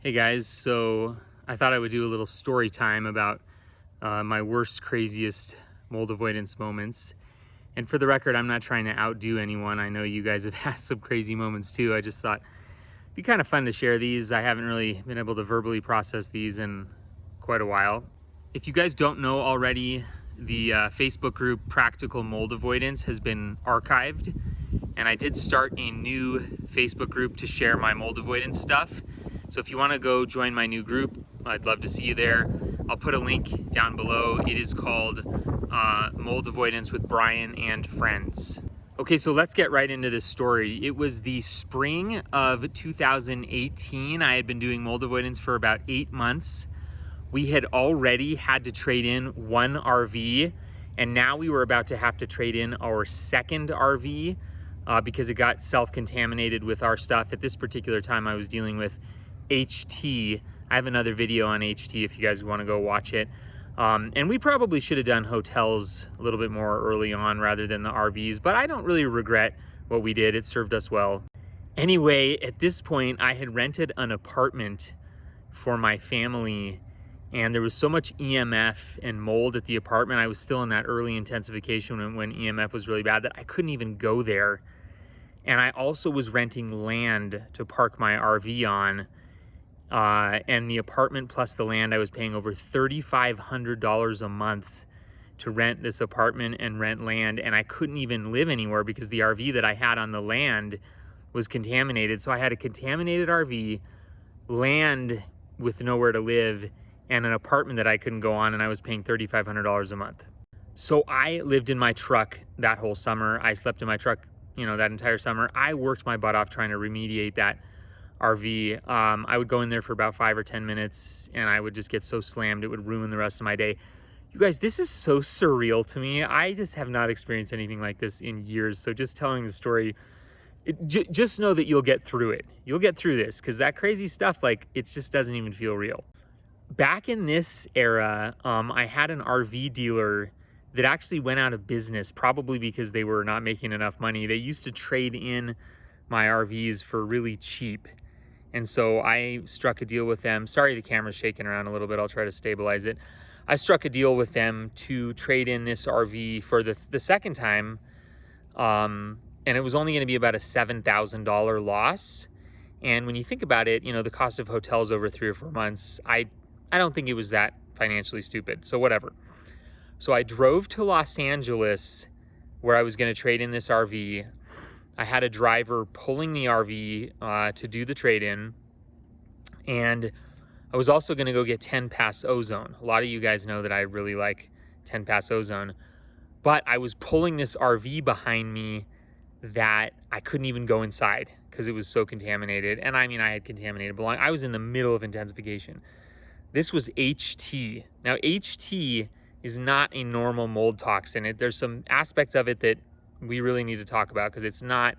Hey guys, so I thought I would do a little story time about my worst, craziest mold avoidance moments. And for the record, I'm not trying to outdo anyone. I know you guys have had some crazy moments too. I just thought it'd be kind of fun to share these. I haven't really been able to verbally process these in quite a while. If you guys don't know already, the Facebook group Practical Mold Avoidance has been archived. And I did start a new Facebook group to share my mold avoidance stuff. So if you want to go join my new group, I'd love to see you there. I'll put a link down below. It is called Mold Avoidance with Bryan and Friends. Okay, so let's get right into this story. It was the spring of 2018. I had been doing mold avoidance for about 8 months. We had already had to trade in one RV, and now we were about to have to trade in our second RV because it got self-contaminated with our stuff. At this particular time, I was dealing with HT. I have another video on HT if you guys want to go watch it. And we probably should have done hotels a little bit more early on rather than the RVs, but I don't really regret what we did. It served us well. Anyway, at this point, I had rented an apartment for my family, and there was so much EMF and mold at the apartment. I was still in that early intensification when EMF was really bad that I couldn't even go there. And I also was renting land to park my RV on. And the apartment plus the land, I was paying over $3,500 a month to rent this apartment and rent land. And I couldn't even live anywhere because the RV that I had on the land was contaminated. So I had a contaminated RV, land with nowhere to live, and an apartment that I couldn't go on, and I was paying $3,500 a month. So I lived in my truck that whole summer. I slept in my truck, that entire summer. I worked my butt off trying to remediate that RV. I would go in there for about 5 or 10 minutes, and I would just get so slammed it would ruin the rest of my day. You guys, this is so surreal to me. I just have not experienced anything like this in years. So just telling the story, just know that you'll get through it. You'll get through this because that crazy stuff, it just doesn't even feel real. Back in this era, I had an RV dealer that actually went out of business, probably because they were not making enough money. They used to trade in my RVs for really cheap. And so I struck a deal with them. Sorry, the camera's shaking around a little bit. I'll try to stabilize it. I struck a deal with them to trade in this RV for the second time. And it was only going to be about a $7,000 loss. And when you think about it, the cost of hotels over 3 or 4 months, I don't think it was that financially stupid. So whatever. So I drove to Los Angeles where I was going to trade in this RV. I had a driver pulling the RV to do the trade-in. And I was also going to go get 10 pass ozone. A lot of you guys know that I really like 10 pass ozone. But I was pulling this RV behind me that I couldn't even go inside because it was so contaminated. And I had contaminated belongings. I was in the middle of intensification. This was HT. Now, HT is not a normal mold toxin. There's some aspects of it that we really need to talk about because it's not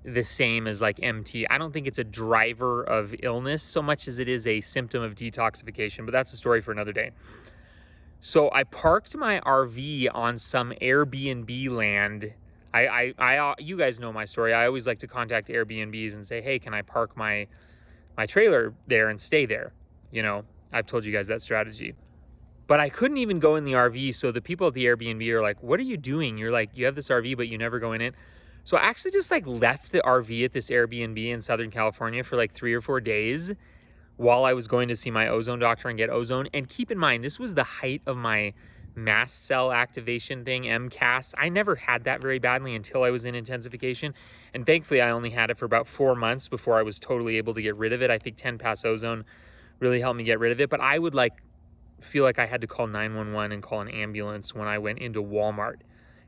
the same as like MT. I don't think it's a driver of illness so much as it is a symptom of detoxification, but that's a story for another day. So I parked my RV on some Airbnb land. You guys know my story. I always like to contact Airbnbs and say, hey, can I park my trailer there and stay there? I've told you guys that strategy. But I couldn't even go in the RV. So the people at the Airbnb are like, what are you doing? You're like, you have this RV, but you never go in it. So I actually just left the RV at this Airbnb in Southern California for 3 or 4 days while I was going to see my ozone doctor and get ozone. And keep in mind, this was the height of my mast cell activation thing, MCAS. I never had that very badly until I was in intensification. And thankfully, I only had it for about 4 months before I was totally able to get rid of it. I think 10 pass ozone really helped me get rid of it. But I would feel like I had to call 911 and call an ambulance when I went into Walmart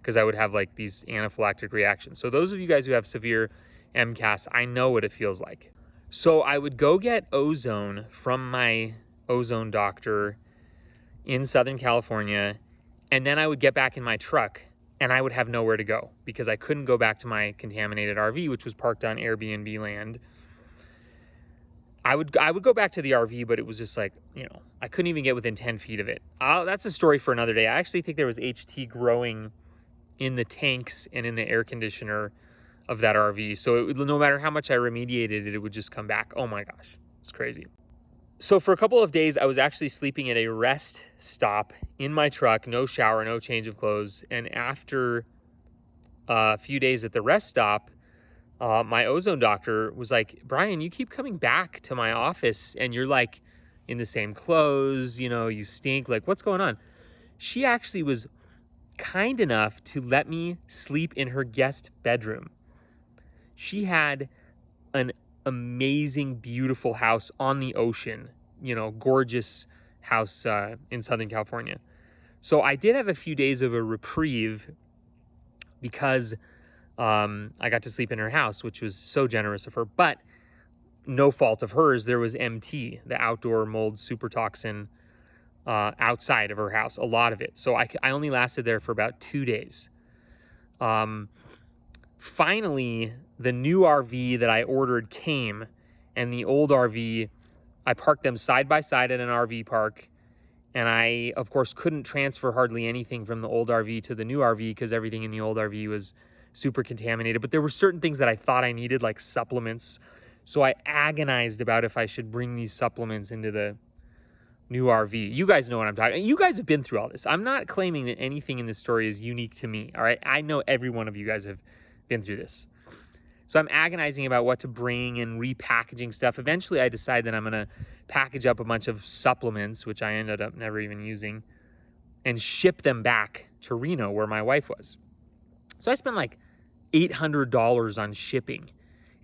because I would have these anaphylactic reactions. So those of you guys who have severe MCAS, I know what it feels like. So I would go get ozone from my ozone doctor in Southern California, and then I would get back in my truck and I would have nowhere to go because I couldn't go back to my contaminated RV, which was parked on Airbnb land. I would go back to the RV, but it was just I couldn't even get within 10 feet of it. That's a story for another day. I actually think there was HT growing in the tanks and in the air conditioner of that RV. So no matter how much I remediated it, it would just come back. Oh my gosh, it's crazy. So for a couple of days, I was actually sleeping at a rest stop in my truck, no shower, no change of clothes. And after a few days at the rest stop, my ozone doctor was like, Bryan, you keep coming back to my office and you're like in the same clothes, you stink. Like, what's going on? She actually was kind enough to let me sleep in her guest bedroom. She had an amazing, beautiful house on the ocean, gorgeous house in Southern California. So I did have a few days of a reprieve because I got to sleep in her house, which was so generous of her, but no fault of hers. There was MT, the outdoor mold super toxin, outside of her house, a lot of it. So I only lasted there for about 2 days. Finally, the new RV that I ordered came, and the old RV, I parked them side by side at an RV park. And I, of course, couldn't transfer hardly anything from the old RV to the new RV because everything in the old RV was super contaminated. But there were certain things that I thought I needed, like supplements. So I agonized about if I should bring these supplements into the new RV. You guys know what I'm talking. You guys have been through all this. I'm not claiming that anything in this story is unique to me. All right. I know every one of you guys have been through this. So I'm agonizing about what to bring and repackaging stuff. Eventually I decide that I'm going to package up a bunch of supplements, which I ended up never even using, and ship them back to Reno where my wife was. So I spent like $800 on shipping.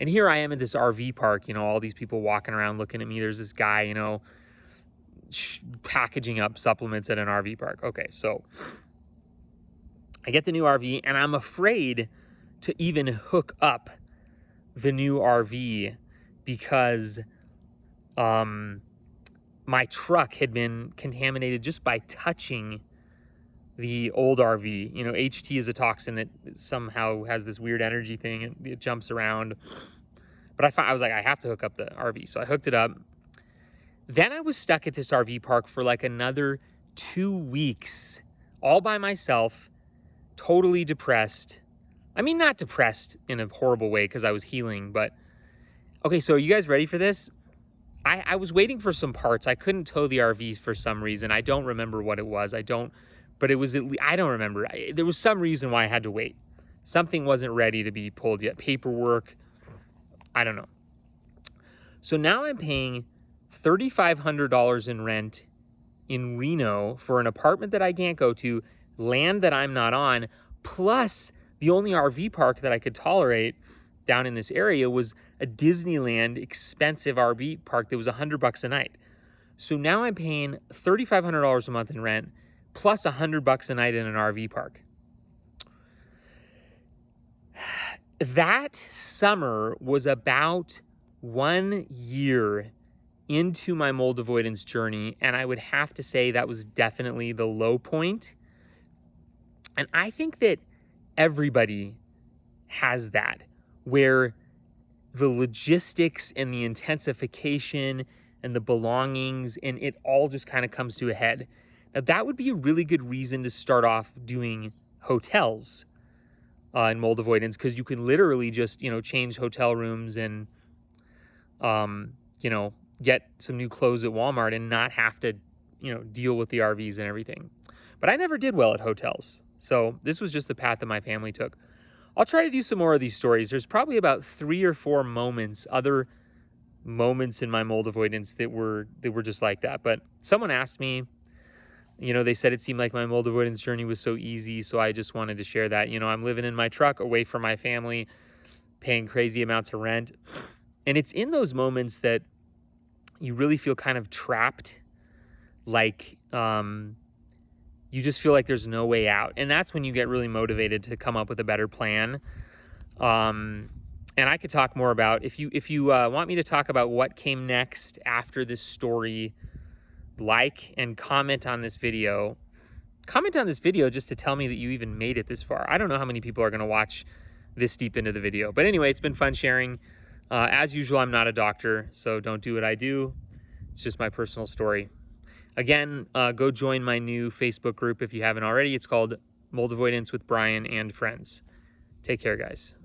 And here I am at this RV park, all these people walking around looking at me. There's this guy, packaging up supplements at an RV park. Okay, so I get the new RV and I'm afraid to even hook up the new RV because my truck had been contaminated just by touching the old RV. HT is a toxin that somehow has this weird energy thing. It jumps around. But I was like, I have to hook up the RV. So I hooked it up. Then I was stuck at this RV park for like another 2 weeks, all by myself, totally depressed. I mean, not depressed in a horrible way because I was healing, but okay, so are you guys ready for this? I was waiting for some parts. I couldn't tow the RV for some reason. I don't remember what it was. I don't remember. There was some reason why I had to wait. Something wasn't ready to be pulled yet. Paperwork. I don't know. So now I'm paying $3,500 in rent in Reno for an apartment that I can't go to, land that I'm not on, plus the only RV park that I could tolerate down in this area was a Disneyland expensive RV park that was $100 a night. So now I'm paying $3,500 a month in rent plus $100 a night in an RV park. That summer was about 1 year into my mold avoidance journey, and I would have to say that was definitely the low point. And I think that everybody has that, where the logistics and the intensification and the belongings and it all just kind of comes to a head. Now, that would be a really good reason to start off doing hotels in mold avoidance, because you can literally just, change hotel rooms and, get some new clothes at Walmart and not have to, deal with the RVs and everything. But I never did well at hotels. So this was just the path that my family took. I'll try to do some more of these stories. There's probably about 3 or 4 other moments in my mold avoidance that were just like that. But someone asked me, they said it seemed like my mold avoidance journey was so easy. So I just wanted to share that. I'm living in my truck away from my family, paying crazy amounts of rent. And it's in those moments that you really feel kind of trapped, like you just feel like there's no way out. And that's when you get really motivated to come up with a better plan. And I could talk more about, if you want me to talk about what came next after this story, like and comment on this video. Comment on this video just to tell me that you even made it this far. I don't know how many people are going to watch this deep into the video. But anyway, it's been fun sharing. As usual, I'm not a doctor, so don't do what I do. It's just my personal story. Again, go join my new Facebook group if you haven't already. It's called Mold Avoidance with Bryan and Friends. Take care, guys.